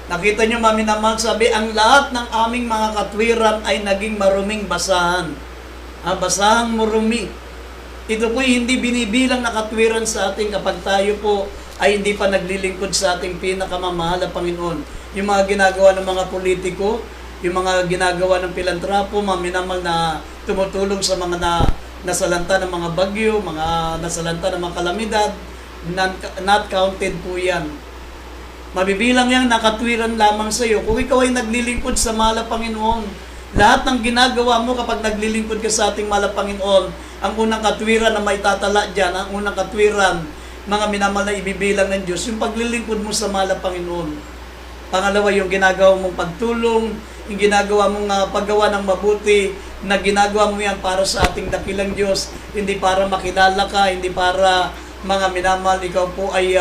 Nakita nyo, mami naman, sabi, ang lahat ng aming mga katwiran ay naging maruming basahan. Basahang marumi. Ito po hindi binibilang na katwiran sa atin kapag tayo po ay hindi pa naglilingkod sa ating pinakamamahal na Panginoon. Yung mga ginagawa ng mga politiko, yung mga ginagawa ng pilantrapo, maminamal na tumutulong sa mga nasalanta ng mga bagyo, mga nasalanta ng mga kalamidad, not counted po yan. Mabibilang yan, nakatwiran lamang sa iyo. Kung ikaw ay naglilingkod sa mahal na Panginoon, lahat ng ginagawa mo kapag naglilingkod ka sa ating mahal na Panginoon, ang unang katwiran na may tatala dyan, ang unang katwiran, mga minamahal na ibibilang ng Diyos, yung paglilingkod mo sa mahal na Panginoon. Pangalawa, yung ginagawa mong pagtulong, yung ginagawa mong paggawa ng mabuti, na ginagawa mo yan para sa ating dakilang Diyos, hindi para makilala ka, hindi para mga minamahal, ikaw po ay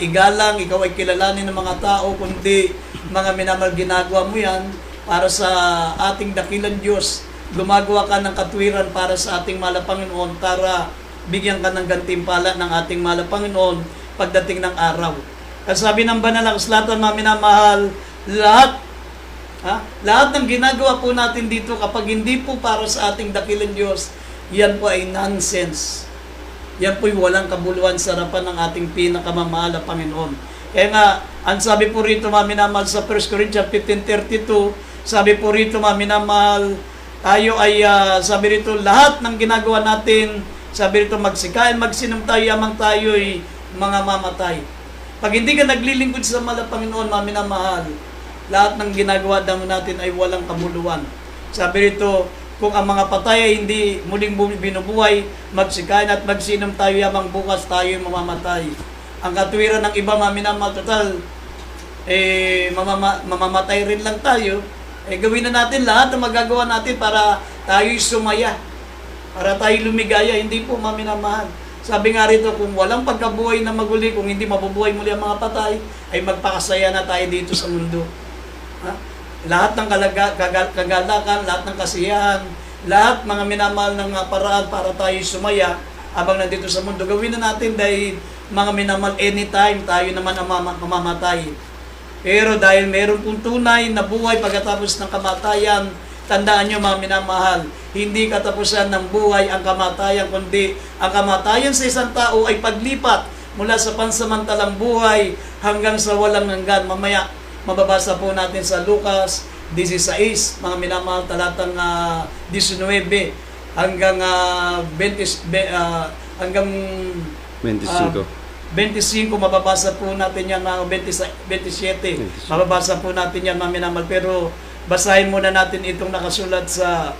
igalang, ikaw ay kilalanin ng mga tao, kundi mga minamahal, ginagawa mo yan para sa ating dakilang Diyos. Gumagawa ka ng katwiran para sa ating mahal na Panginoon, para bigyan ka ng gantimpala ng ating mahal na Panginoon pagdating ng araw. Kasi sabi ng banal na kasulatan, mga minamahal, lahat ng ginagawa po natin dito kapag hindi po para sa ating dakilang Diyos, yan po ay nonsense. Yan po ay walang kabuluhan sa harapan ng ating pinakamamahal na Panginoon. Kaya nga, ang sabi po rito, mga minamahal, sa 1 Corinthians 15:32, sabi po rito, mga minamahal, tayo ay, sabi rito, lahat ng ginagawa natin, sabi rito, magsikain, magsinom tayo, yamang tayo ay mga mamatay. Pag hindi ka naglilingkod sa mahal na Panginoon, mga minamahal, lahat ng ginagawa natin ay walang kabuluhan. Sabi rito, kung ang mga patay ay hindi muling binubuhay, magsikain at magsinom tayo, yamang bukas tayo ay mamamatay. Ang katwiran ng iba, mga minamahal, total, mamamatay rin lang tayo. Gawin na natin lahat ng magagawa natin para tayo'y sumaya, para tayo lumigaya. Hindi po, mga minamahal. Sabi nga rito, kung walang pagkabuhay na maguli, kung hindi mabubuhay muli ang mga patay, ay magpakasaya na tayo dito sa mundo. Lahat ng kagalakan, lahat ng kasiyahan, lahat mga minamahal ng paraan para tayo sumaya habang nandito sa mundo, gawin na natin dahil mga minamahal, anytime tayo naman ang mamamatay. Pero dahil meron pong tunay na buhay pagkatapos ng kamatayan, tandaan nyo, mga minamahal, hindi katapusan ng buhay ang kamatayan, kundi ang kamatayan sa isang tao ay paglipat mula sa pansamantalang buhay hanggang sa walang hanggan. Mamaya, mababasa po natin sa Lucas 16, mga minamahal, talatang 19 hanggang 25, mababasa po natin yan, mga 27, mababasa po natin yan, mga minamahal. Pero basahin muna natin itong nakasulat sa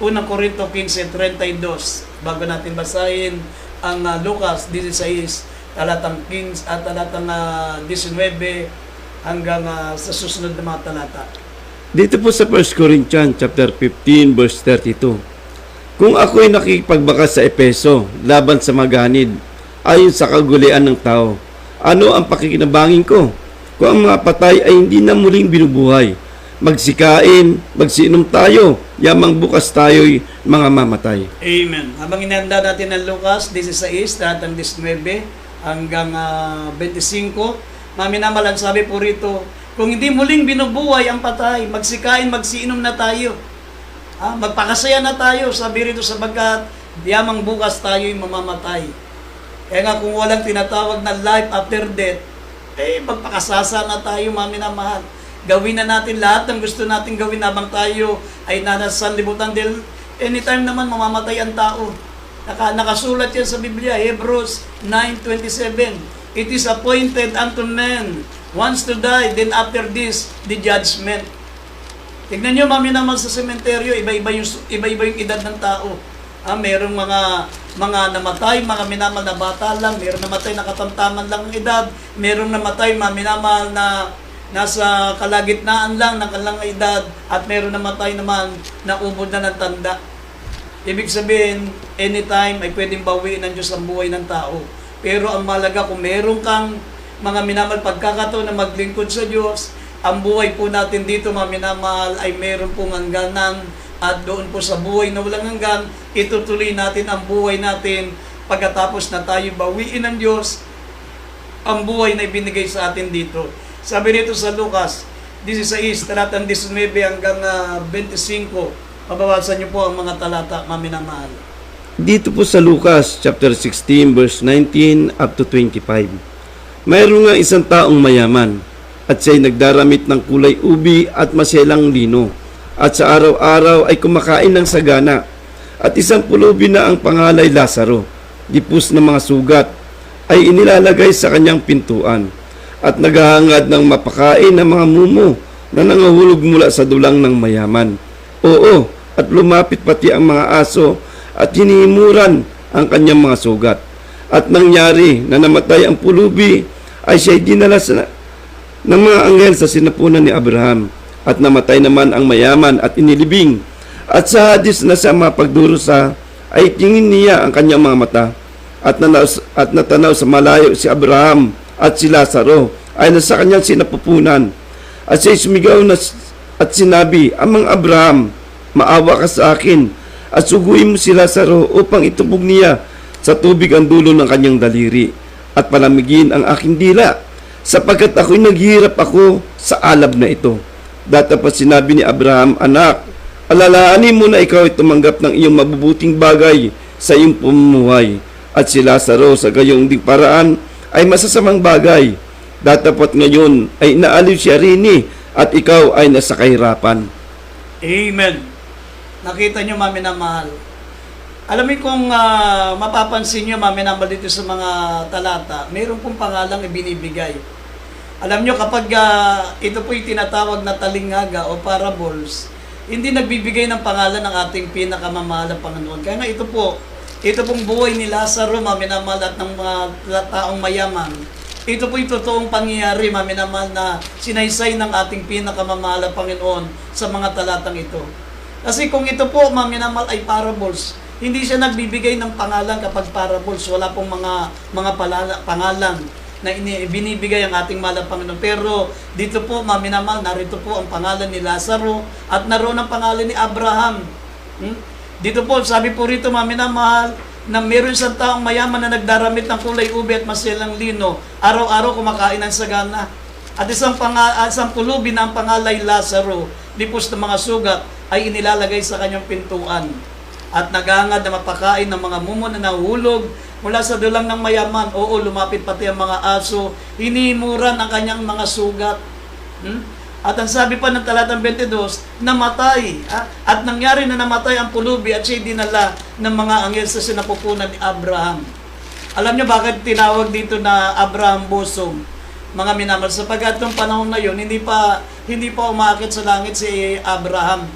1 Corinto 15:32 bago natin basahin ang Lucas 16, talatang 15 at talatang 19 hanggang sa susunod na mga talata. Dito po sa 1 Corinthians chapter 15 verse 32. Kung ako'y nakikipagbakas sa Epeso laban sa maganid ayon sa kagulian ng tao, ano ang pakikinabangin ko? Kung ang mga patay ay hindi na muling binubuhay, magsikain, magsinom tayo, yamang bukas tayo'y mga mamatay. Amen. Habang inanda natin ang Lucas 16, talatang 19 hanggang 25, maminamalan, sabi po rito, kung hindi muling binubuhay ang patay, magsikain, magsiinom na tayo. Magpakasaya na tayo, sabi rito, sapagkat yamang bukas tayo'y mamamatay. Kaya nga kung walang tinatawag na life after death, magpakasasa na tayo, maminamahal. Gawin na natin lahat ng gusto natin gawin habang tayo ay nasa sanlibutan, dahil anytime naman mamamatay ang tao. Nakasulat yan sa Biblia, Hebrews 9:27. It is appointed unto men once to die, then after this, the judgment. Tignan nyo, maminamahal, sa sementeryo, iba-iba yung edad ng tao. Merong mga namatay, mga minamahal na bata lang, merong namatay na katamtaman lang ang edad, merong namatay, minamahal na nasa kalagitnaan lang ng kanilang edad, at meron namatay naman na ubod na ng tanda. Ibig sabihin, anytime ay pwedeng bawiin ng Diyos ang buhay ng tao. Pero ang malaga, kung meron kang mga minamahal pagkakataon na maglingkod sa Diyos, ang buhay po natin dito, mga minamahal, ay meron pong hangganan, at doon po sa buhay na walang hanggan, itutuloy natin ang buhay natin pagkatapos na tayo bawiin ng Diyos ang buhay na ibinigay sa atin dito. Sabi dito sa Lucas 16, talatang 19 hanggang 25. Mabawasan niyo po ang mga talata, maminamahal. Dito po sa Lucas chapter 16 verse 19 up to 25. Mayroon nga isang taong mayaman at siya'y nagdaramit ng kulay ubi at maselang lino at sa araw-araw ay kumakain ng sagana at isang pulubi na ang pangalay Lazaro, dipus ng mga sugat, ay inilalagay sa kanyang pintuan at naghahangad ng mapakain ng mga mumo na nangahulog mula sa dulang ng mayaman. Oo, at lumapit pati ang mga aso at hinihimuran ang kanyang mga sugat. At nangyari na namatay ang pulubi ay siya'y dinala ng mga anghel sa sinapunan ni Abraham. At namatay naman ang mayaman at inilibing. At sa hadis na sa mapagdurusa ay tingin niya ang kanyang mga mata. At natanaw sa malayo si Abraham at si Lazaro ay nasa kanyang sinapupunan. At siya'y sumigaw at sinabi, Amang Abraham, maawa ka sa akin at suguin mo si Lazaro upang itubog niya sa tubig ang dulo ng kanyang daliri at palamigin ang aking dila sapagkat ako'y naghihirap ako sa alab na ito. Datapot sinabi ni Abraham, Anak, alalahanin mo na ikaw ay tumanggap ng iyong mabubuting bagay sa iyong pamumuhay at si Lazaro sa gayong ding paraan ay masasamang bagay. Datapot ngayon ay inaaliw siya rini at ikaw ay nasa kahirapan. Amen. Nakita nyo, maminamahal. Alam mo kung mapapansin nyo, maminamahal, dito sa mga talata, mayroon pong pangalang ibinibigay. Alam nyo, kapag ito po'y tinatawag na talingaga o parables, hindi nagbibigay ng pangalan ng ating pinakamamahal na Panginoon. Kaya nga ito pong buhay ni Lazaro, maminamahal, at ng mga taong mayaman, ito po'y totoong pangyayari, maminamahal, na sinaysay ng ating pinakamamahal na Panginoon sa mga talatang ito. Kasi kung ito po, maminamahal, ay parables, hindi siya nagbibigay ng pangalan kapag parables. Wala pong mga pangalan na binibigay ang ating mahal na Panginoon. Pero dito po, maminamahal, narito po ang pangalan ni Lazaro at naroon ang pangalan ni Abraham. Dito po, sabi po rito, maminamahal, na meron isang taong mayaman na nagdaramit ng kulay ube at maselang lino. Araw-araw kumakain ng sagana. At isang pulubi na ang pangalay Lazaro, lipos ng mga sugat, ay inilalagay sa kanyang pintuan. At naghahangad na mapakain ng mga mumo na nahulog mula sa dulang ng mayaman. Oo, lumapit pati ang mga aso, hinihimuran ang kanyang mga sugat. At ang sabi pa ng talatang 22, namatay. At nangyari na namatay ang pulubi at siya'y dinala ng mga anghel sa sinapupunan ni Abraham. Alam niyo bakit tinawag dito na Abraham Bosom? Mga minamahal, sapagkat nung panahon na yun, hindi pa umaakit sa langit si Abraham.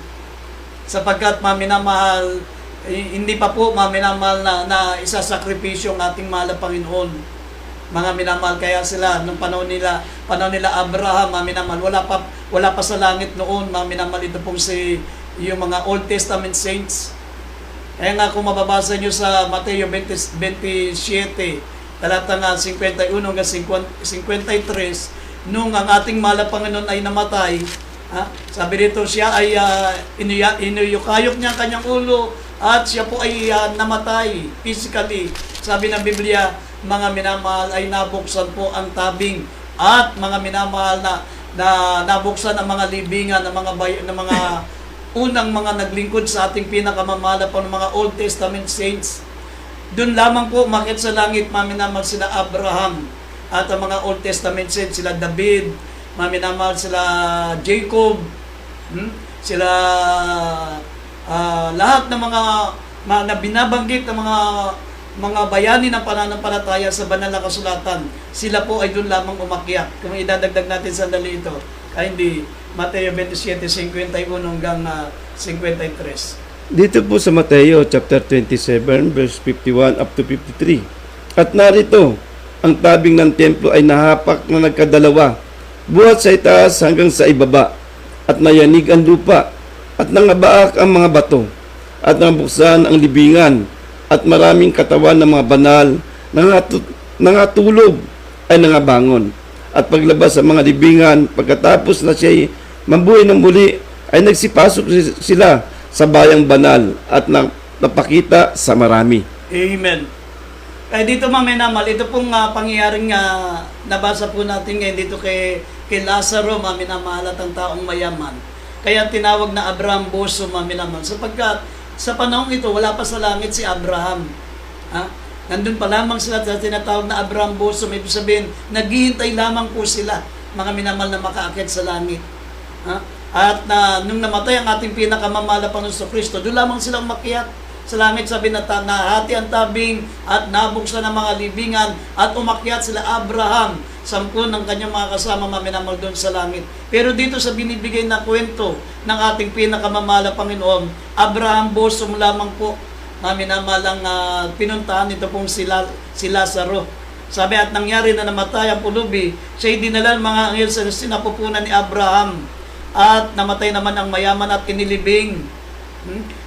Sapagkat maminamahal, hindi pa po maminamahal na isasakripisyo ang ating mahal na Panginoon. Mga minamahal, kaya sila nung panahon nila Abraham, maminamahal, wala pa sa langit noon, maminamahal, ito pong yung mga Old Testament saints. Kaya nga kung mababasa nyo sa Mateo 27, talatang 51 hanggang 53, nung ang ating mahal na Panginoon ay namatay, sabi dito, siya ay inuyukayok niya ang kanyang ulo at siya po ay namatay physically. Sabi ng Biblia, mga minamahal, ay nabuksan po ang tabing at mga minamahal na nabuksan ang mga libingan ng mga unang mga naglingkod sa ating pinakamamahal pa ng mga Old Testament saints. Doon lamang po umakyat sa langit, maminamahal, sila Abraham at ang mga Old Testament saints, sila David, maminamahal, sila Jacob, sila lahat ng mga na binabanggit ng mga bayani ng pananampalataya sa banal na kasulatan, sila po ay doon lamang umakyat. Kung idadagdag natin sandali ito, ay hindi, Mateo 27:51 hanggang 53. Dito po sa Mateo chapter 27 verse 51 up to 53. At narito, ang tabing ng templo ay nahapak na nagkadalawa, buhat sa itaas hanggang sa ibaba, at nayanig ang lupa, at nangabaak ang mga bato, at nabuksan ang libingan, at maraming katawan ng mga banal nangatulog ay nangabangon. At paglabas sa mga libingan, pagkatapos na siya'y mabuhay ng muli, ay nagsipasok sila sa bayang banal at napakita sa marami. Amen. Kaya dito, maminamal, ito pong pangyayaring nabasa po natin ngayon dito kay Lazaro, mga minamahal, at ang taong mayaman. Kaya tinawag na Abraham Boso, mga minamahal, sapagkat sa panahong ito, wala pa sa langit si Abraham. Ha? Nandun pa lamang sila sa tinatawag na Abraham Boso, may sabihin, naghihintay lamang po sila, mga minamahal, na makaakyat sa langit. Ha? At nung namatay ang ating pinakamamahal na Panginoon Kristo, doon lamang silang makiat sa langit. Sabi na nahati ang tabing at nabuksan ang mga libingan at umakyat sila Abraham, 10 ng kanyang mga kasama, maminamahal, doon sa langit. Pero dito sa binibigay na kwento ng ating pinakamamahal na Panginoon, Abraham Bosom lamang po, maminamahal, ang pinuntahan nito pong si Lazaro. Sabi, at nangyari na namatay ang pulubi, siya'y dinala ng mga anghel sa sinapupunan ni Abraham, at namatay naman ang mayaman at inilibing.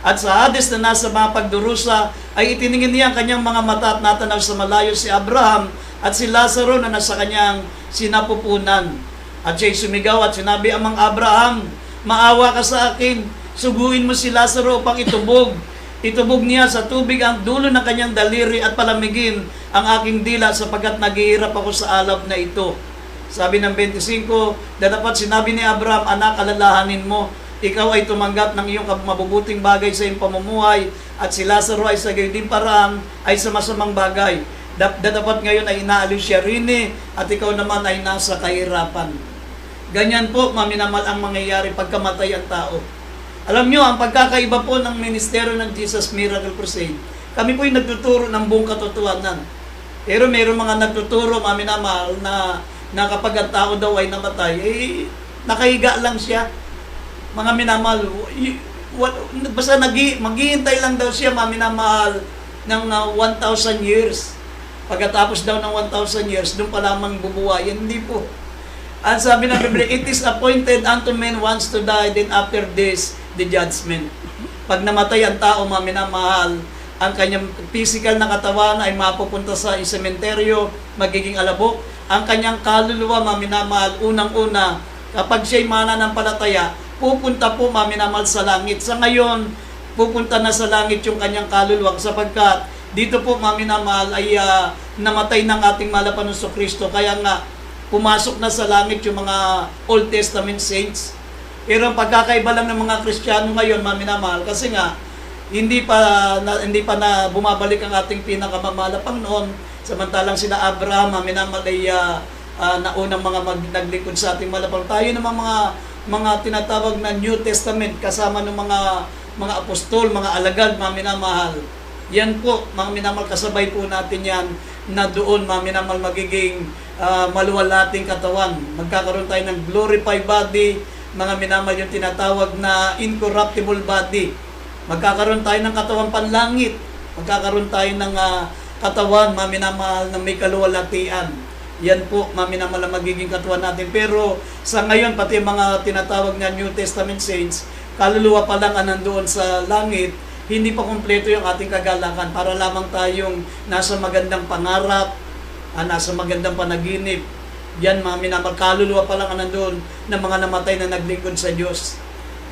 At sa Hades na nasa mga pagdurusa, ay itiningin niya ang kanyang mga mata at natanaw sa malayo si Abraham at si Lazaro na nasa kanyang sinapupunan. At siya'y sumigaw at sinabi, amang Abraham, maawa ka sa akin, suguin mo si Lazaro upang itubog. Itubog niya sa tubig ang dulo ng kanyang daliri at palamigin ang aking dila, sapagkat naghihirap ako sa alab na ito. Sabi ng 25, dapat sinabi ni Abraham, anak, alalahanin mo, ikaw ay tumanggap ng iyong mabubuting bagay sa iyong pamumuhay, at si Lazaro ay sa gayon din parang ay sa masamang bagay. Dapat ngayon ay inaaliw siya rin, at ikaw naman ay nasa kahirapan. Ganyan po, maminamal, ang mangyayari pagkamatay ang tao. Alam nyo, ang pagkakaiba po ng ministeryo ng Jesus Miracle Crusade, kami po ay nagtuturo ng buong katotohanan. Pero mayroong mga nagtuturo, maminamal, na kapag ang tao daw ay namatay, nakahiga lang siya. Mga minamahal, basta maghihintay lang daw siya, mga minamahal, ng 1,000 years. Pagkatapos daw ng 1,000 years, doon pa lamang bubuhayan. Hindi po. Ang sabi ng Biblia, it is appointed unto men once to die, then after this, the judgment. Pag namatay ang tao, mga minamahal, ang kanyang physical na katawan ay mapupunta sa sementeryo, magiging alabok. Ang kanyang kaluluwa, mga minamahal, unang-una, kapag siya'y mananampalataya, pupunta po, mga minamahal, sa langit. Sa ngayon, pupunta na sa langit yung kanyang kaluluwa, sapagkat dito po, mga minamahal, ay namatay ng ating mahal na Panginoon Kristo. Kaya nga, pumasok na sa langit yung mga Old Testament saints. Pero ang pagkakaiba lang ng mga Kristiyano ngayon, mga minamahal, kasi nga, hindi pa na bumabalik ang ating pinakamamahal na Panginoon, samantalang sila Abraham, minamahal, ay naunang mga naglingkod sa ating malapang. Tayo naman mga tinatawag na New Testament, kasama ng mga apostol, mga alagad, mga minamahal. Yan po, mga minamahal, kasabay po natin yan, na doon, mga minamahal, magiging maluwalating katawan. Magkakaroon tayo ng glorified body, mga minamahal, yung tinatawag na incorruptible body. Magkakaroon tayo ng katawan panlangit. Magkakaroon tayo ng katawan, mga minamahal, na may kaluwalhatian. Yan po, mga minamahal, magiging katawan natin. Pero sa ngayon, pati mga tinatawag na New Testament saints, kaluluwa pa lang ang nandoon sa langit, hindi pa kumpleto yung ating kagalakan para lamang tayong nasa magandang pangarap, nasa magandang panaginip. Yan, mga minamahal, kaluluwa pa lang ang nandoon ng mga namatay na naglingkod sa Diyos.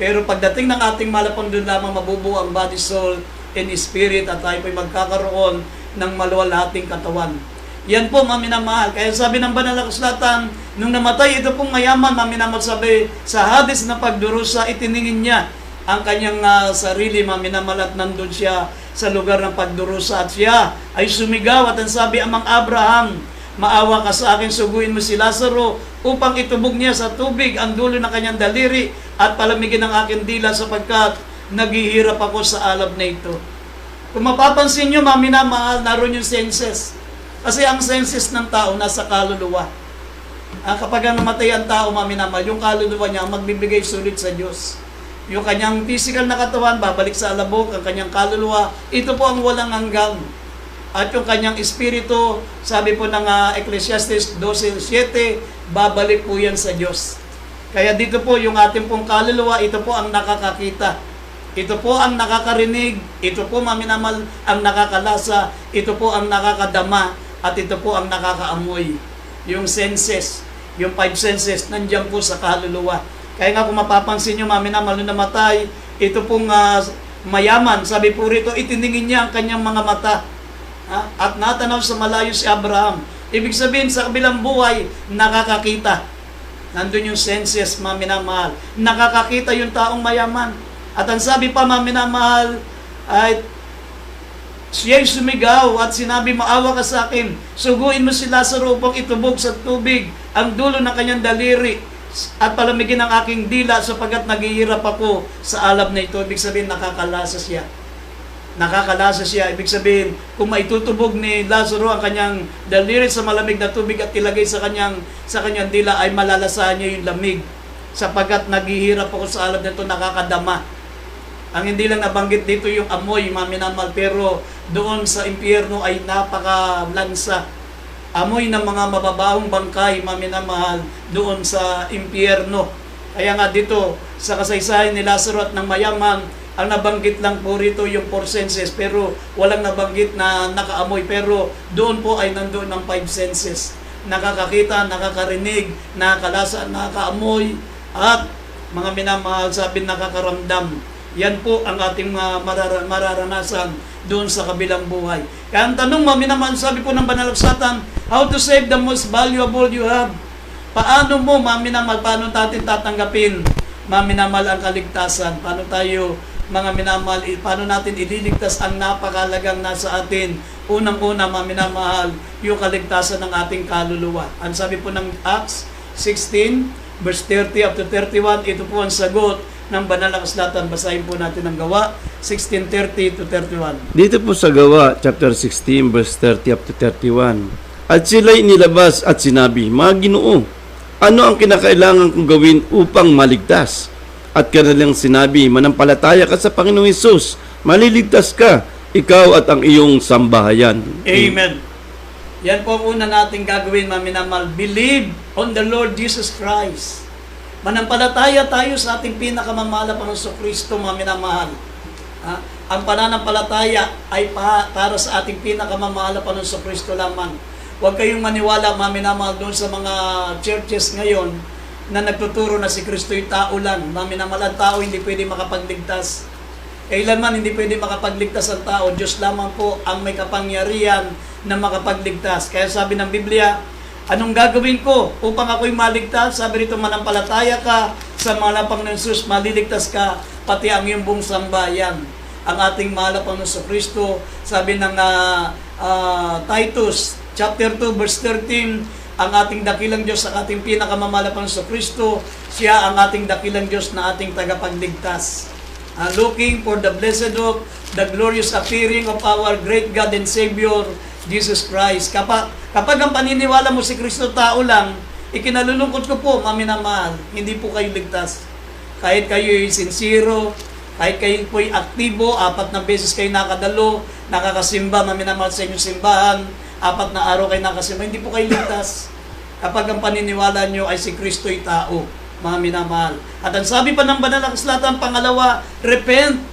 Pero pagdating ng ating malapang, doon lamang mabubuo ang body, soul, and spirit, at tayo po'y magkakaroon ng maluwalhating katawan. Yan po, mga minamahal. Kaya sabi ng banal na kasulatan, nung namatay ito pong mayaman, mga minamahal, sabi, sa Hades na pagdurusa, itiningin niya ang kanyang sarili, mga minamahal, at nandun siya sa lugar ng pagdurusa. At siya ay sumigaw at ang sabi, amang Abraham, maawa ka sa akin, suguin mo si Lazaro upang itubog niya sa tubig ang dulo ng kanyang daliri at palamigin ang aking dila, sapagkat naghihirap ako sa alab na ito. Kung mapapansin nyo, mga minamahal, naroon yung senses. Kasi ang senses ng tao nasa kaluluwa. Kapag namatay ang tao, mga minamahal, yung kaluluwa niya magbibigay sulit sa Diyos. Yung kanyang physical na katawan, babalik sa alabok. Ang kanyang kaluluwa, ito po ang walang hanggang. At yung kanyang espiritu, sabi po ng Ecclesiastes 12:7, babalik po yan sa Diyos. Kaya dito po yung ating pong kaluluwa, ito po ang nakakakita. Ito po ang nakakarinig, ito po, mga minamahal, ang nakakalasa, ito po ang nakakadama, at ito po ang nakakaamoy. Yung senses, yung 5 senses, nandiyan po sa kaluluwa. Kaya nga kung mapapansin nyo, mga minamahal, nung namatay, ito pong mayaman, sabi po rito, itiningin niya ang kanyang mga mata. At natanaw sa malayo si Abraham. Ibig sabihin, sa kabilang buhay, nakakakita. Nandun yung senses, mga minamahal. Nakakakita yung taong mayaman. At ang sabi pa, mga minamahal, ay siya'y sumigaw at sinabi, maawa ka sa akin. Suguin mo si Lazaro upang itubog sa tubig ang dulo ng kanyang daliri at palamigin ang aking dila sapagkat naghihirap ako sa alab na ito. Ibig sabihin, nakakalasa siya. Nakakalasa siya. Ibig sabihin, kung maitutubog ni Lazaro ang kanyang daliri sa malamig na tubig at ilagay sa kanyang dila, ay malalasahan niya yung lamig. Sapagkat naghihirap ako sa alab na ito, nakakadama. Ang hindi lang nabanggit dito yung amoy, mga minamahal, pero doon sa impyerno ay napakalansa. Amoy ng mga mababahong bangkay, mga minamahal, doon sa impyerno. Kaya nga dito, sa kasaysayan ni Lazaro at ng mayaman, ang nabanggit lang po rito yung four senses, pero walang nabanggit na nakaamoy. Pero doon po ay nandoon ang five senses. Nakakakita, nakakarinig, nakakalasa, nakakaamoy, at mga minamahal, sabi nakakaramdam. Yan po ang ating mararanasan doon sa kabilang buhay. Kaya ang tanong, mga minamahal, sabi po ng Banal na Kasulatan, how to save the most valuable you have? Paano mo, mga minamahal, paano natin tatanggapin, mga minamahal, ang kaligtasan? Paano tayo, mga minamahal, paano natin ililigtas ang napakalagang nasa atin? Unang-una, mga minamahal, yung kaligtasan ng ating kaluluwa. Ang sabi po ng Acts 16, verse 30 up to 31, ito po ang sagot ng Banal na Kasulatan. Basahin po natin ang Gawa 16:30 to 31. Dito po sa Gawa, chapter 16, verse 30 up to 31. At sila'y nilabas at sinabi, mga Ginoo, ano ang kinakailangan kong gawin upang maligtas? At kanilang sinabi, manampalataya ka sa Panginoong Hesus, maliligtas ka, ikaw at ang iyong sambahayan. Amen. Yan po ang una natin gagawin, mga minamahal. Believe on the Lord Jesus Christ. Manampalataya tayo sa ating pinakamamahal na Panginoong Kristo, mga minamahal. Ang pananampalataya ay para sa ating pinakamamahal na Panginoong Kristo lamang. Huwag kayong maniwala, mga minamahal, doon sa mga churches ngayon na nagtuturo na si Kristo yung tao lang. Mga minamahal, ang tao hindi pwede makapagligtas. Kailanman hindi pwede makapagligtas ang tao. Diyos lamang po ang may kapangyarihan na makapagligtas. Kaya sabi ng Biblia, anong gagawin ko upang ako'y maligtas? Sabi rito, manampalataya ka sa mga lapang ng Jesus, maliligtas ka, pati ang iyong buong sambayan. Ang ating mahal na Panginoon Kristo, sabi ng Titus, chapter 2, verse 13, ang ating dakilang Diyos, ang ating pinakamamahal na Panginoon Kristo, siya ang ating dakilang Diyos na ating tagapagligtas. Looking for the blessed hope, the glorious appearing of our great God and Savior, Jesus Christ. Kapag ang paniniwala mo si Kristo tao lang, ikinalulungkot ko po, mga minamahal, hindi po kayo ligtas. Kahit kayo'y sincero, kahit kayo po'y aktibo, 4 na beses kayo nakadalo, nakakasimba, mga minamahal, sa inyong simbahan, 4 na araw kayo nakasimba, hindi po kayo ligtas. Kapag ang paniniwala nyo ay si Kristo'y tao, mga minamahal. At ang sabi pa ng Banal na Kasulatan, pangalawa, repent.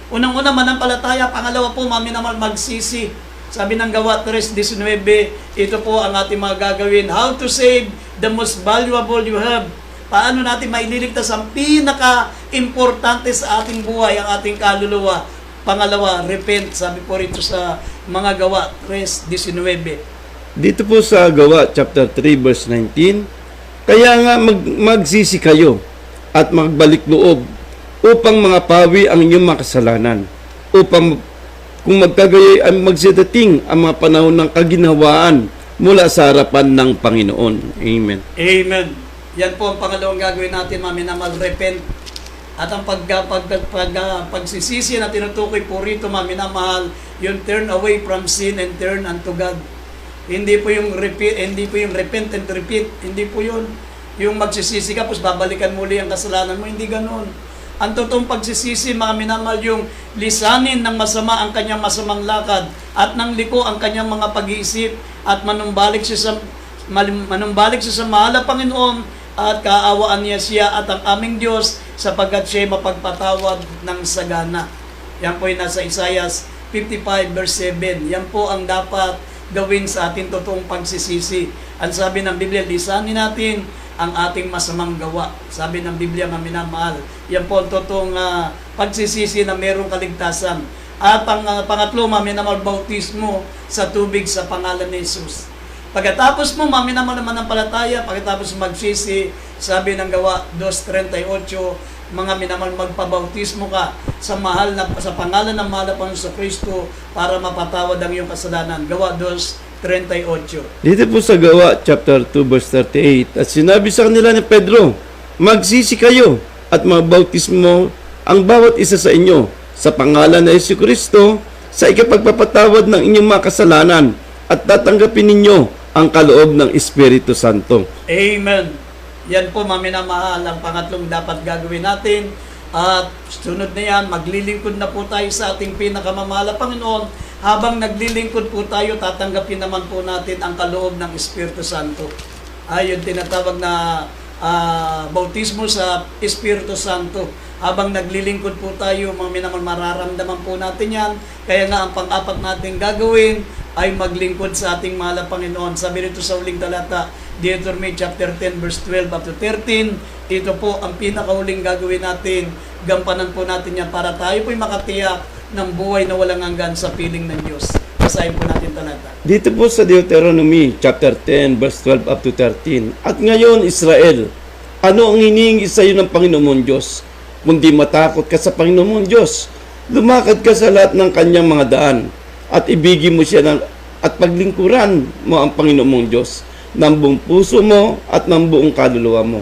Unang-una, manampalataya. Pangalawa po, mga minamahal, magsisi. Sabi ng Gawa 3:19, ito po ang ating mga gagawin. How to save the most valuable you have. Paano natin maililigtas ang pinaka-importante sa ating buhay, ang ating kaluluwa. Pangalawa, repent. Sabi po rito sa mga Gawa 3:19. Dito po sa Gawa, chapter 3, verse 19, kaya nga magsisi kayo at magbalik loob upang mangapawi ang inyong makasalanan, upang kung magkagayoy ay magsidating ang mga panahon ng kaginhawaan mula sa harapan ng Panginoon. Amen. Amen. Yan po ang pangalawang gagawin natin, mga minamahal, repent. At ang pagsisisi na tinutukoy po rito, mga minamahal, yung turn away from sin and turn unto God. Hindi po yung repent and repeat. Hindi po yun. Yung magsisisi ka, tapos babalikan muli ang kasalanan mo. Hindi ganoon. Ang totoong pagsisisi, mga minamahal, yung lisanin ng masama ang kanyang masamang lakad at nang liko ang kanyang mga pag-iisip at manumbalik siya sa mahal na Panginoon at kaawaan niya siya at ang aming Diyos sapagkat siya mapagpatawad ng sagana. Yan po yung nasa Isaiah 55 verse 7. Yan po ang dapat gawin sa ating totoong pagsisisi. Ang sabi ng Biblia, lisanin natin ang ating masamang gawa. Sabi ng Biblia, mga minamahal, yan po ang totoong pagsisisi na mayroong kaligtasan. At pangatlo, mga minamahal, bautismo sa tubig sa pangalan ni Jesus. Pagkatapos mo mananampalataya, pagkatapos magsisi, sabi ng Gawa 2:38, mga minamahal, magpabautismo ka sa pangalan ng mahal na Panginoong Kristo para mapatawad ang iyong kasalanan. Gawa 2:38. Dito po sa Gawa, chapter 2, verse 38, at sinabi sa kanila ni Pedro, magsisi kayo at magbautismo ang bawat isa sa inyo sa pangalan ng Jesucristo sa ikapagpapatawad ng inyong mga kasalanan at tatanggapin ninyo ang kaloob ng Espiritu Santo. Amen. Yan po, maminamahal, ang pangatlong dapat gagawin natin. At sunod na yan, maglilingkod na po tayo sa ating pinakamamahal na Panginoon. Habang naglilingkod po tayo, tatanggapin naman po natin ang kaloob ng Espiritu Santo. Yung tinatawag na bautismo sa Espiritu Santo. Habang naglilingkod po tayo, mararamdaman po natin yan. Kaya nga, ang pang-apat natin gagawin ay maglingkod sa ating mahal na Panginoon. Sabi rito sa huling talata, Deuteronomy chapter 10 verse 12 up to 13, ito po ang pinakahuling gagawin natin. Gampanan po natin yan para tayo po'y makatiyak ng buhay na walang hanggan sa piling ng Diyos. Basahin po natin talata. Dito po sa Deuteronomy chapter 10 verse 12 up to 13, at ngayon Israel, ano ang hinihingi sa iyo ng Panginoon mong Diyos? Kundi matakot ka sa Panginoon mong Diyos, lumakad ka sa lahat ng kanyang mga daan, at ibigin mo siya at paglingkuran mo ang Panginoon mong Diyos ng buong puso mo at ng buong kaluluwa mo.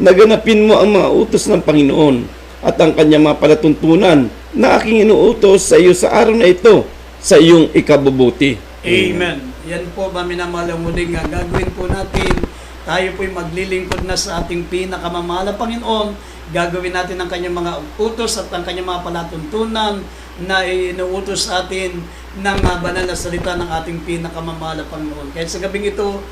Naganapin mo ang mga utos ng Panginoon at ang kanyang mga palatuntunan na aking inuutos sa iyo sa araw na ito sa iyong ikabubuti. Amen. Yan po, minamahal, ang muling gagawin po natin. Tayo po'y maglilingkod na sa ating pinakamamahal na Panginoon. Gagawin natin ang kanyang mga utos at ang kanyang mga palatuntunan na inuutos sa atin ng banal na salita ng ating pinakamamahal na Panginoon. Kaya sa gabing ito,